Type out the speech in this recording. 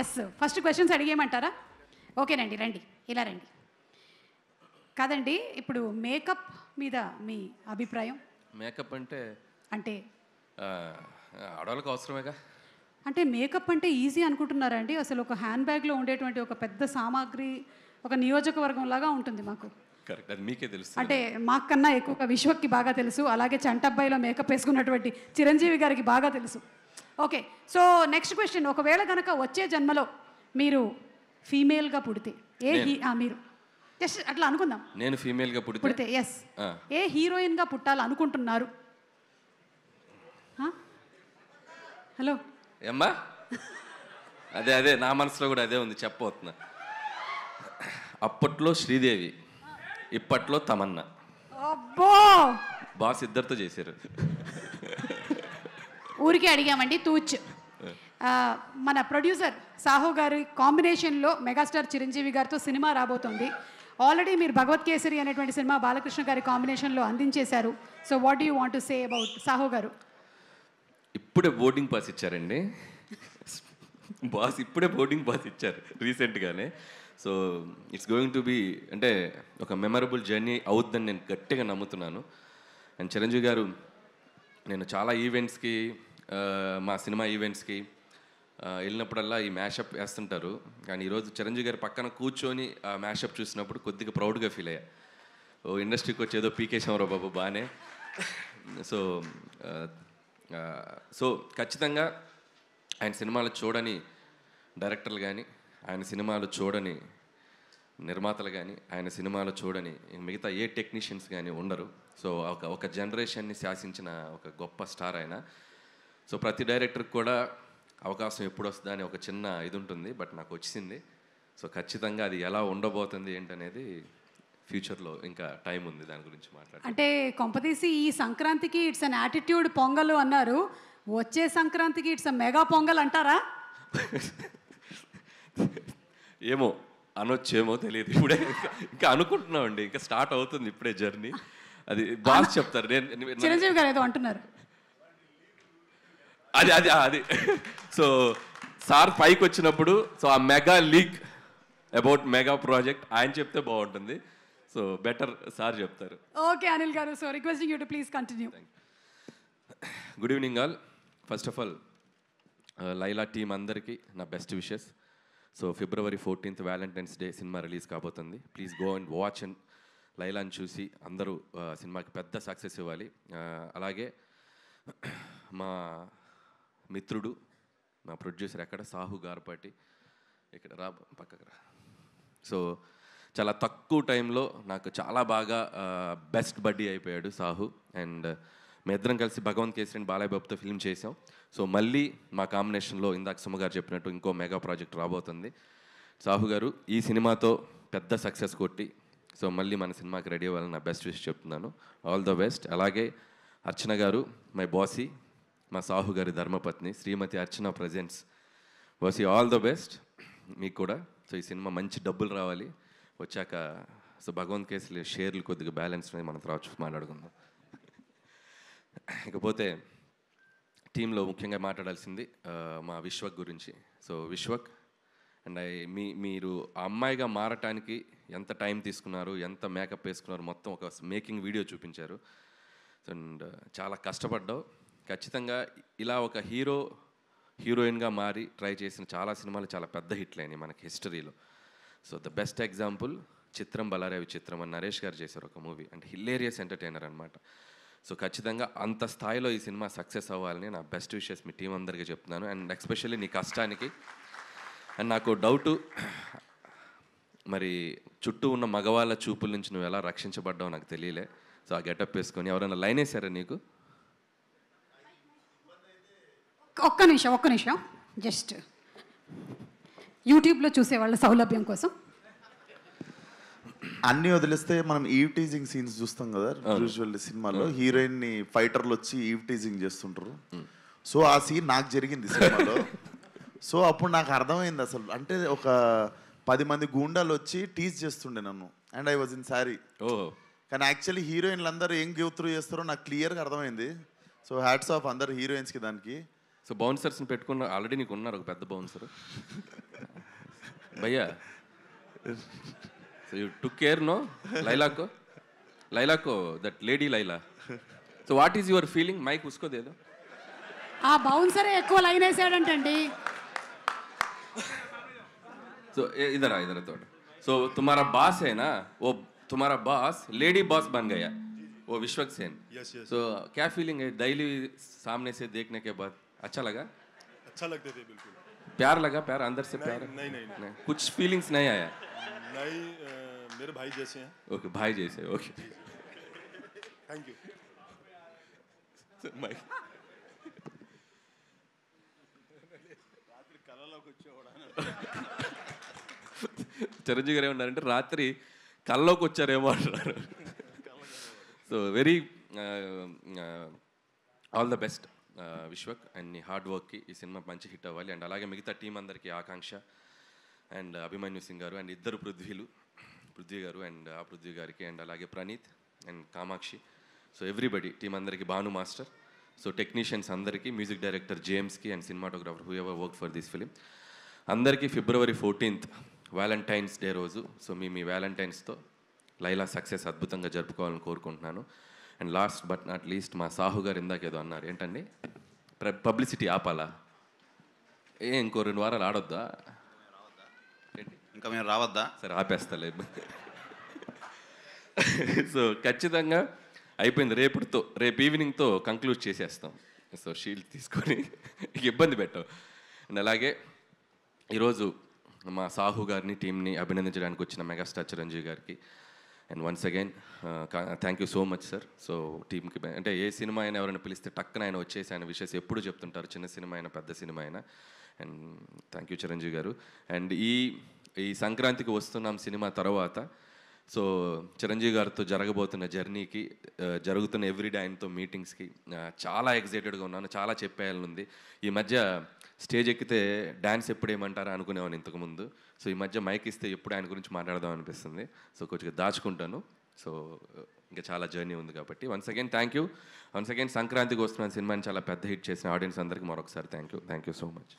Yes, first questions అడిగేయమంటారా? ఓకేనండి, రండి, ఇలా రండి. కాదండి, ఇప్పుడు మేకప్ మీద మీ అభిప్రాయం? మేకప్ అంటే అంటే ఆడవాళ్ళకి అవసరమేగా. అంటే మేకప్ అంటే ఈజీ అనుకుంటున్నారా అండి? అసలు ఒక హ్యాండ్ బ్యాగ్లో ఉండేటువంటి ఒక పెద్ద సామాగ్రి ఒక నియోజకవర్గం లాగా ఉంటుంది మాకు. కరెక్ట్, అది మీకే తెలుసు. అంటే మాకన్నా ఎక్కువగా విశ్వక్కి బాగా తెలుసు, అలాగే చంటబ్బాయిలో మేకప్ వేసుకున్నటువంటి చిరంజీవి గారికి బాగా తెలుసు. ఓకే, సో నెక్స్ట్ క్వశ్చన్, ఒకవేళ కనుక వచ్చే జన్మలో మీరు ఫీమేల్గా పుడితే మీరు జస్ట్ అట్లా అనుకుందాం, నేను ఫీమేల్గా పుడితే ఎస్, ఏ హీరోయిన్గా పుట్టాలనుకుంటున్నారు? హలో ఏమ్మా, అదే నా మనసులో కూడా అదే ఉంది, చెప్పబోతున్నా. అప్పట్లో శ్రీదేవి, ఇప్పట్లో తమన్నా. అబ్బో, బాస్ ఇద్దరితో చేశారు. ఊరికే అడిగామండి, తూచ్. మన ప్రొడ్యూసర్ సాహు గారి కాంబినేషన్లో మెగాస్టార్ చిరంజీవి గారితో సినిమా రాబోతుంది. ఆల్రెడీ మీరు భగవత్ కేసరి అనేటువంటి సినిమా బాలకృష్ణ గారి కాంబినేషన్లో అందించేశారు. So what do you want to say about Sahu garu? ఇప్పుడే బోర్డింగ్ పాస్ ఇచ్చారండి బాస్, ఇప్పుడే బోర్డింగ్ పాస్ ఇచ్చారు రీసెంట్గానే. So it's going to be అంటే ఒక మెమరబుల్ జర్నీ అవుద్దని నేను గట్టిగా నమ్ముతున్నాను. అండ్ చిరంజీవి గారు, నేను చాలా ఈవెంట్స్కి, మా సినిమా ఈవెంట్స్కి వెళ్ళినప్పుడల్లా ఈ మ్యాషప్ వేస్తుంటారు. కానీ ఈరోజు చిరంజీవి గారి పక్కన కూర్చొని ఆ మ్యాషప్ చూసినప్పుడు కొద్దిగా ప్రౌడ్గా ఫీల్ అయ్యా. ఓ ఇండస్ట్రీకి వచ్చి ఏదో పీకేశాంరావు బాబు బాగానే. సో ఖచ్చితంగా ఆయన సినిమాలు చూడని డైరెక్టర్లు కానీ, ఆయన సినిమాలు చూడని నిర్మాతలు కానీ, ఆయన సినిమాలు చూడని మిగతా ఏ టెక్నీషియన్స్ కానీ ఉండరు. సో ఒక జనరేషన్ని శాసించిన ఒక గొప్ప స్టార్ ఆయన. సో ప్రతి డైరెక్టర్కి కూడా అవకాశం ఎప్పుడు వస్తుందా అని ఒక చిన్న ఇది ఉంటుంది, బట్ నాకు వచ్చింది. సో ఖచ్చితంగా అది ఎలా ఉండబోతుంది ఏంటనేది ఫ్యూచర్లో ఇంకా టైం ఉంది దాని గురించి మాట్లాడాలి. అంటే కొంపతీసి ఈ సంక్రాంతికి ఇట్స్ అన్ యాటిట్యూడ్ పొంగల్ అన్నారు, వచ్చే సంక్రాంతికి ఇట్స్ మెగా పొంగల్ అంటారా? ఏమో అనొచ్చేమో తెలియదు, ఇప్పుడే ఇంకా అనుకుంటున్నామండి, ఇంకా స్టార్ట్ అవుతుంది ఇప్పుడే జర్నీ. అది బాగా చెప్తారు. చిరంజీవి గారు ఏదో అంటున్నారు, అది సో సార్ పైకి వచ్చినప్పుడు సో ఆ mega leak about mega project ఆయన చెప్తే బాగుంటుంది. సో బెటర్ సార్ చెప్తారు. Okay Anil garu, so requesting you to please continue. Good evening all. First of all Laila team అందరికీ నా best wishes. So February 14th Valentine's Day cinema release కాబోతుంది. Please go and watch and లైలాని చూసి అందరూ సినిమాకి పెద్ద success ఇవ్వాలి. అలాగే మా మిత్రుడు, మా ప్రొడ్యూసర్ ఎక్కడ, సాహు గార్పాటి, ఇక్కడ రా పక్కకు రా. సో చాలా తక్కువ టైంలో నాకు చాలా బాగా బెస్ట్ బడ్డీ అయిపోయాడు సాహు. అండ్ మీ ఇద్దరం కలిసి భగవంత్ కేసరి అండ్ బాలయ్య బాబుతో ఫిల్మ్ చేసాం. సో మళ్ళీ మా కాంబినేషన్లో ఇందాక సుమ గారు చెప్పినట్టు ఇంకో మెగా ప్రాజెక్ట్ రాబోతుంది. సాహు గారు ఈ సినిమాతో పెద్ద సక్సెస్ కొట్టి సో మళ్ళీ మన సినిమాకి రెడీ అవ్వాలని నా బెస్ట్ విష్ చెప్తున్నాను. All the best. అలాగే అర్చన గారు, మై బాసీ, మా సాహు గారి ధర్మపత్ని Srimati Archana presents. Bossy all the best మీకు కూడా. సో ఈ సినిమా మంచి డబ్బులు రావాలి వచ్చాక. సో భగవంత్ కేసులు షేర్లు కొద్దిగా బ్యాలెన్స్ మనం తర్వాత మాట్లాడుకుందాం. ఇకపోతే టీంలో ముఖ్యంగా మాట్లాడాల్సింది మా విశ్వక్ గురించి. సో విశ్వక్ అండ్ మీరు ఆ అమ్మాయిగా మారటానికి ఎంత టైం తీసుకున్నారు, ఎంత మేకప్ వేసుకున్నారు, మొత్తం ఒక మేకింగ్ వీడియో చూపించారు. అండ్ చాలా కష్టపడ్డావు. ఖచ్చితంగా ఇలా ఒక హీరోయిన్గా మారి ట్రై చేసిన చాలా సినిమాలు చాలా పెద్ద హిట్లు అయినాయి మనకి హిస్టరీలో. సో ద బెస్ట్ ఎగ్జాంపుల్ చిత్రం బలారే విచిత్రం అని నరేష్ గారు చేశారు ఒక మూవీ. అండ్ హిలేరియస్ ఎంటర్టైనర్ అనమాట. సో ఖచ్చితంగా అంత స్థాయిలో ఈ సినిమా సక్సెస్ అవ్వాలని నా బెస్ట్ విషెస్ మీ టీం అందరికీ చెప్తున్నాను. అండ్ ఎస్పెషల్లీ నీ కష్టానికి. అండ్ నాకు డౌటు, మరి చుట్టూ ఉన్న మగవాళ్ళ చూపుల నుంచి నువ్వు ఎలా రక్షించబడ్డావు నాకు తెలియలే. సో ఆ గెటప్ వేసుకొని ఎవరైనా లైన్ వేసారా నీకు? ఒక్క నిమిషం జస్ట్ యూట్యూబ్లో చూసేవాళ్ళ సౌలభ్యం కోసం. అన్నీ వదిలేస్తే మనం ఈవ్ టీజింగ్ సీన్స్ చూస్తాం కదా యూజువల్ సినిమాలో. హీరోయిన్ ని ఫైటర్లు వచ్చి ఈవ్ టీజింగ్ చేస్తుంటారు. సో ఆ సీన్ నాకు జరిగింది సినిమాలో. సో అప్పుడు నాకు అర్థమైంది అసలు, అంటే ఒక 10 మంది గూండాలు వచ్చి టీజ్ చేస్తుండే నన్ను. And I was in sorry. కానీ యాక్చువల్లీ హీరోయిన్లు అందరూ ఏం గివ్ త్రూ చేస్తారో నాకు క్లియర్గా అర్థమైంది. సో హ్యాట్స్ ఆఫ్ అందరు హీరోయిన్స్కి దానికి. సో బౌన్సర్స్ని పెట్టుకున్న ఆల్రెడీ నీకు ఉన్నారు ఒక పెద్ద బౌన్సర్ భయ్యా. So you took care no లైలాకో that lady Laila. So what is your feeling? Mike ఉసుకోదేదో. ఆ బౌన్సరే ఎక్కువ లైన్ వేసాడంటండి. సో इधर थोड़ा. सो तुम्हारा बॉस है ना, वो तुम्हारा बॉस लेडी बॉस बन गया, वो विश्वक सेन. सो क्या फीलिंग है डेली सामने से देखने के बाद? अच्छा लगा? अच्छा लगते थे बिल्कुल. प्यार लगा? प्यार अंदर से प्यार? नहीं. कुछ फीलिंग्स नहीं आया? नहीं, मेरे भाई जैसे हैं. ओके, भाई जैसे. Okay, thank you. Mike Chiranjeevi garu ఏమన్నారంటే రాత్రి కల్లోకి వచ్చారేమో అంటున్నారు. So very all the best Vishwak and నీ హార్డ్ వర్క్కి ఈ సినిమా మంచి హిట్ అవ్వాలి. అండ్ అలాగే మిగతా టీం అందరికీ ఆకాంక్ష అండ్ అభిమన్యు సింగ్ గారు అండ్ ఇద్దరు పృథ్వీ గారు అండ్ ఆ పృథ్వీ గారికి అండ్ అలాగే Praneeth and Kamakshi. So everybody team అందరికీ, భాను మాస్టర్, సో టెక్నీషియన్స్ అందరికీ, మ్యూజిక్ డైరెక్టర్ జేమ్స్కి and cinematographer who ever work for this film అందరికీ February 14th వ్యాలంటైన్స్ డే రోజు. సో మీ వ్యాలంటైన్స్తో లైలా సక్సెస్ అద్భుతంగా జరుపుకోవాలని కోరుకుంటున్నాను. And last but not least మా సాహు గారు ఇందాకేదో అన్నారు, ఏంటండి పబ్లిసిటీ ఆపాలా? ఇంకో 2 వారాలు ఆడొద్దా? ఇంకా మేము రావద్దా? సరే ఆపేస్తలే. సో ఖచ్చితంగా అయిపోయింది. రేపు ఈవినింగ్తో కంక్లూడ్ చేసేస్తాం. సో షీల్డ్ తీసుకొని ఇబ్బంది పెట్టాం. అండ్ అలాగే ఈరోజు మా సాహు గారిని టీంని అభినందించడానికి వచ్చిన మెగాస్టార్ చిరంజీవి గారికి and once again thank you so much sir. So టీంకి అంటే ఏ సినిమా అయినా ఎవరైనా పిలిస్తే టక్కున ఆయన వచ్చేసి ఆయన విషయస్ ఎప్పుడు చెప్తుంటారు, చిన్న సినిమా అయినా పెద్ద సినిమా అయినా. అండ్ థ్యాంక్ యూ చిరంజీవి గారు. అండ్ ఈ సంక్రాంతికి వస్తున్నాం సినిమా తర్వాత సో చిరంజీవి గారితో జరగబోతున్న జర్నీకి, జరుగుతున్న ఎవ్రీడే ఆయనతో మీటింగ్స్కి చాలా ఎక్సైటెడ్గా ఉన్నాను. చాలా చెప్పేయాలనుంది. ఈ మధ్య స్టేజ్ ఎక్కితే డ్యాన్స్ ఎప్పుడు ఏమంటారా అనుకునేవాను ఇంతకుముందు. సో ఈ మధ్య మైక్ ఇస్తే ఎప్పుడు ఆయన గురించి మాట్లాడదాం అనిపిస్తుంది. సో కొంచెం దాచుకుంటాను. సో ఇంకా చాలా జర్నీ ఉంది కాబట్టి once again thank you. Once again సంక్రాంతికి వస్తున్నాను సినిమాని చాలా పెద్ద హిట్ చేసిన ఆడియన్స్ అందరికీ మరొకసారి థ్యాంక్ యూ సో మచ్.